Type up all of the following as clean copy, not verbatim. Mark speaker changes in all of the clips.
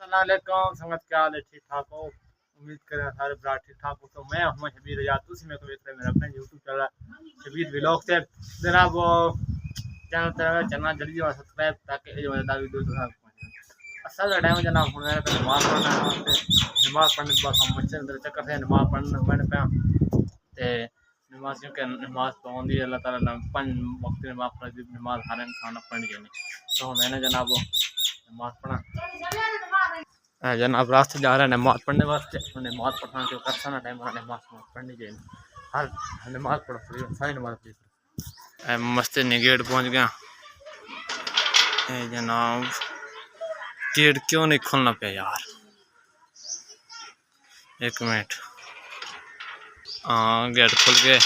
Speaker 1: अस्सलामुअलैकुम संगत, क्या हाल है? ठीक ठाक हो? उम्मीद करें सारे ब्रा ठीक ठाक हो। तो मैं हूं शबीर रजात, उसी में को देख रहे मेरा अपना यूट्यूब चैनल शबीर व्लॉग से जनाब। वो चैनल जल्दी और सब्सक्राइब ताकि ये मजेदार वीडियो असल टाइम जनाब हूँ मैंने नमाज पढ़ना है। नमाज पढ़ने के बाद हम मस्जिद अंदर चक्कर से नमाज पढ़ने मैंने पे नमाज क्योंकि नमाज पाबंदी अल्लाह ताला ने 5 वक्त नमाज फर्ज नमाज हर इंसान पढ़नी चाहिए। तो मैंने जनाब वो नमाज पढ़ा जनाब रास्ते जा रहे हैं नमाज पढ़ने वास्ते। नमाज पढ़ना जो करता ना टाइम नमाज पढ़नी चाहिए। हर नमाज पढ़ो सारी नमाज पढ़ी। मस्जिद ने गेट पहुंच गया जनाब। गेट क्यों नहीं खोलना पे यार, एक मिनट। हाँ गेट खुल गए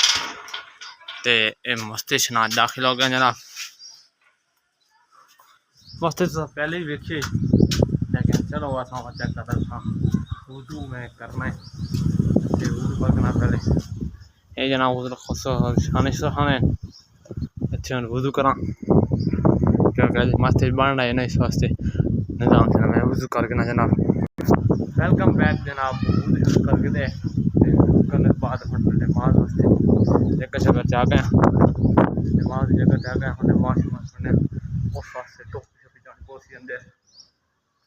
Speaker 1: ते मस्जिद शनाज दाखिल हो गया जनाब। मस्जिद तो पहले ही देखिए लेकिन चलो वैसा चेक कर रहा था। वुजू में करना है वुजू करना पहले ये जनाब खाने अच्छे वुजू करा क्योंकि मस्जिद बन रहा है ना, इस वास्ते निज़ाम से मैं वुजू करके ना जनाब। वेलकम बैक जनाब। वुजू करके दे करने के बाद नमाज वास्ते जगह जगह जा गए नमाज जगह जा गए नमाज पढ़ने उस वास्ते टोपी शोपी जाने को अंदर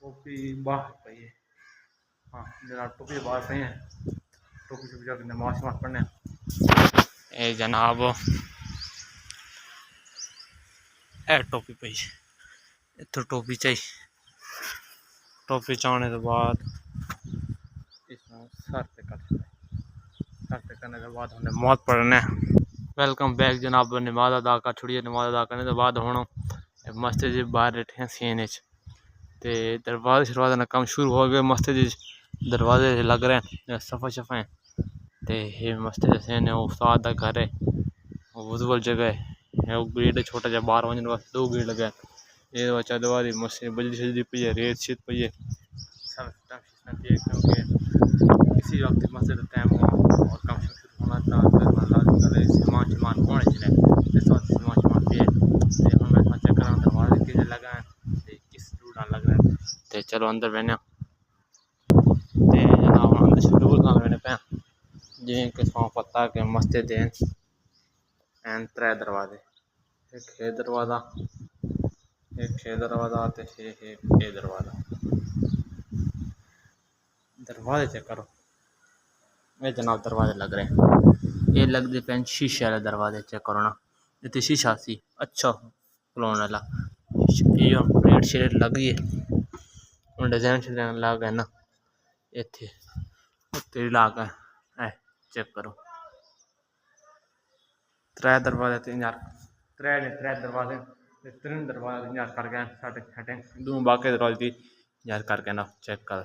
Speaker 1: टोपी बाहर पई है। हाँ जनाब टोपी बाहर पई है। टोपी शोपी जाके नमाज पढ़ने ए जनाब ए टोपी पई इतो टोपी चाहिए। टोपी चाने के बाद सर पे करने के बाद हमने मौत पढ़ने। वेलकम बैक जनाब। नमाज अदा कर छुड़िए। नमाज अदा करने के बाद हम मस्जिद बाहर बैठे सीन ते दरवाजे शरवाजे का काम शुरू हो गया। मस्जिद दरवाजे लग रहे हैं सफ़ा शफा है ते ये मस्जिद सीन है। उस्ताद का घर है वुजुअल जगह है। वो गेट छोटा जा बाहर वजन वास्ते 2 गेट लगे ये बच्चा दवारी मस्जिद बजरी शजरी पई है रेत शीत पई है सब क्योंकि इसी वक्त मस्जिद टाइम और काम शुरू होना था। सामान शमान कौन है इस वक्त सामान शमान पे मैं चेक करा दरवाजे के लगा किस रूट लग रहा है तो चलो अंदर बहने जनाब अंदर शुरू मैंने पे जिनके पता कि मस्जिद हैं 3 दरवाजे एक है दरवाज़ा एक है दरवाज़ा तो ये दरवाज़ा दरवाजे चेक करो ये जनाब दरवाजे लग रहे हैं। ये लगते पे शीशे वाले दरवाजे चेक करो ना इतनी शीशा सी अच्छा खलोने वाला प्लेट शेट लगी है डिजाइन शिजाइन लग है ना इतने उत्ते लाग है चेक करो 3 दरवाजे 3 दरवाजे 3 दरवाजे कर गए सेटिंग 2 बाकी दरवाजे की यार करके ना चेक करो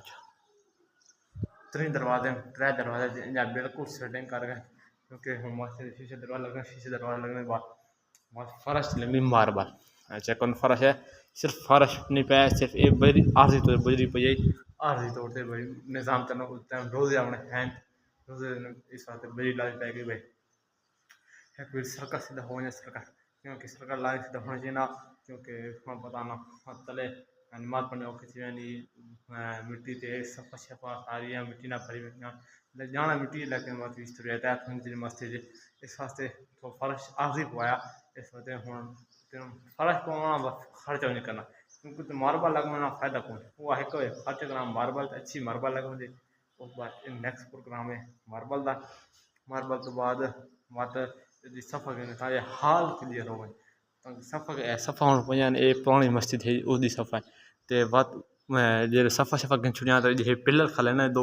Speaker 1: 3 दरवाजे 3 दरवाजे बिल्कुल सेटिंग कर गए क्योंकि हम शीशे दरवाजे लगने शीशे दरवाजे लगने के बाद फर्श लगी मार्बल चेक करो फर्श है सिर्फ फर्श नहीं पाया सिर्फ एक बजरी आरजी तौर बजरी पई आरजी तौर से भाई निज़ाम चलो उस टाइम रोजे अपने हैं रोजे इस वास्ते बजरी लाई पाएगी भाई फिर सरका सीधा हो जाए सरका क्योंकि सरका लाइन सीधा होना चाहिए ना क्योंकि पता ना तले नमाज पढ़ने किसी मिट्टी से सफ़ा शफा सारी मिट्टी ना भरी जाना मिट्टी लेकिन मस्जिद इस वास्ते तो फर्श आरजी पवाया इस वास्ते हूँ फर्श पवाना बस खर्चा नहीं करना क्योंकि तो मार्बल लगवाना फायदा कौन वो है खर्च करना मार्बल अच्छी मार्बल लगवाते उस बाद नेक्स्ट प्रोग्राम है मार्बल तो बाद सफ़ा करने हाल क्लियर हो गए सफ़ा होने पे पुरानी मस्जिद है उसकी सफ़ा तो बात जो सफ़ा शफा कर छुड़िया तो ये पिलर खले ना 2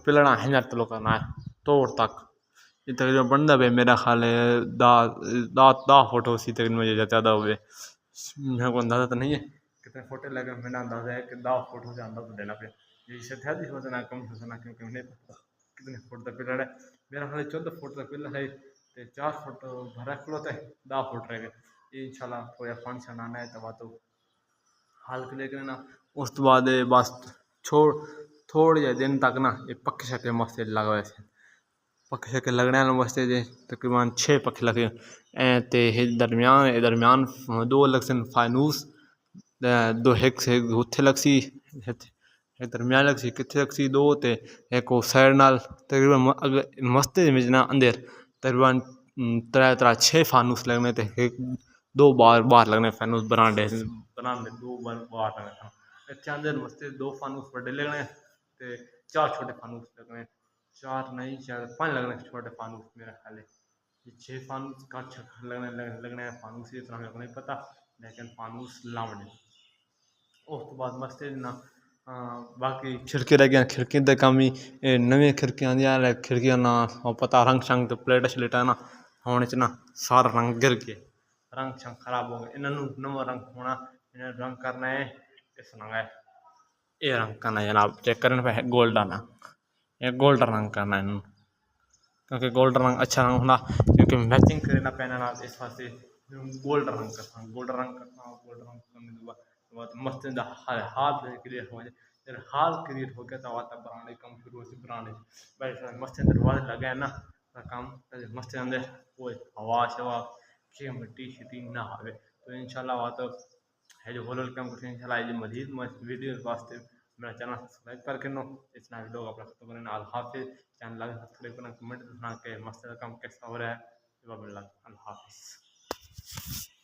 Speaker 1: पिलर हजार तलो करना है तोड़ तक ये तकरीबन बनता पे मेरा ख्याल है 10 फुट उसी तकरीबन मुझे ज़्यादा हुए मेरे को अंदाज़ा तो नहीं है कितने फुट लगे। मेरा अंदाज़ा है कि 10 फुट हो जाता तो देना पे ये सोचना कम सोचना क्योंकि उन्हें कितने फुट का पिलर है मेरा ख्याल 14 फुट का पिलर है तो 4 फुट भरा खलोता है 10 फुट रह गए इंशाल्लाह कोई फंक्शन आना है तब तो हाल के लेकर ना उस बाद बस थोड़े दिन तक ना ये पक्के शक्के मस्ते लगा वैसे पक्के शक्के लगने वाले मस्ते तकरीबन 6 पक्के लगे ते दरम्यान 2 अलग से फाइनूस 2 एक से उत्थे लगसी एक दरमियान लग सी किथे लग सी दो ते एक वो साइड नाल तकरीबन मस्ते में ना अंदर तकरीबन त्रै त्रै 6 फानूस लगने थे एक दो बार बार लगने फानूस बरांडे बरांडे दो बार लगने इतने अंदर मस्ते 2 फानूस बड़े लगने ते 4 छोटे फानूस लगने 4 नहीं 4 5 लगने छोटे फानूस मेरा ख्याल है ये 6 फानूस का लगने फानूस इतना मेरे को नहीं पता लेकिन फानूस लावने उस तो बाद मस्ते ना बाकी खिड़की रह गया खिड़की तक कमी नवी खिड़कियां आंदियां खिड़कियां ना पता रंग शंग तो प्लेटा शलेटा ना होने च ना सारा रंग गिर गए रंग शंग खराब हो गए इन्होंने नवा रंग होना इन्हें रंग करना है इस रंग है ये रंग करना है जनाब चेक करने पे गोल्डन है ये गोल्डन रंग करना है इन्होंने क्योंकि गोल्डन रंग अच्छा रंग होना क्योंकि मैचिंग करना पहनना इस वास्ते गोल्डन रंग करता हूँ गोल्डन रंग करता हूँ गोल्डन रंग करने के बाद मस्त हाथ क्लियर हो जाए जब हाल क्लियर हो गया तो तब बनाने कम शुरू हो बनाने भाई मस्त दरवाजे लगे ना काम मस्त अंदर कोई हवा शवा कि मिट्टी शिट्टी ना आवे तो इंशाल्लाह वहाँ तो है जो होलल काम करते हैं इंशाल्लाह ये मजीद वीडियो वास्ते मेरा चैनल सब्सक्राइब करके नो इतना वीडियो अपना खत्म करना अल्लाह हाफिज़ चैनल लाइक सब्सक्राइब करना कमेंट करना के मस्त काम कैसा हो रहा है अल्लाह हाफिज़।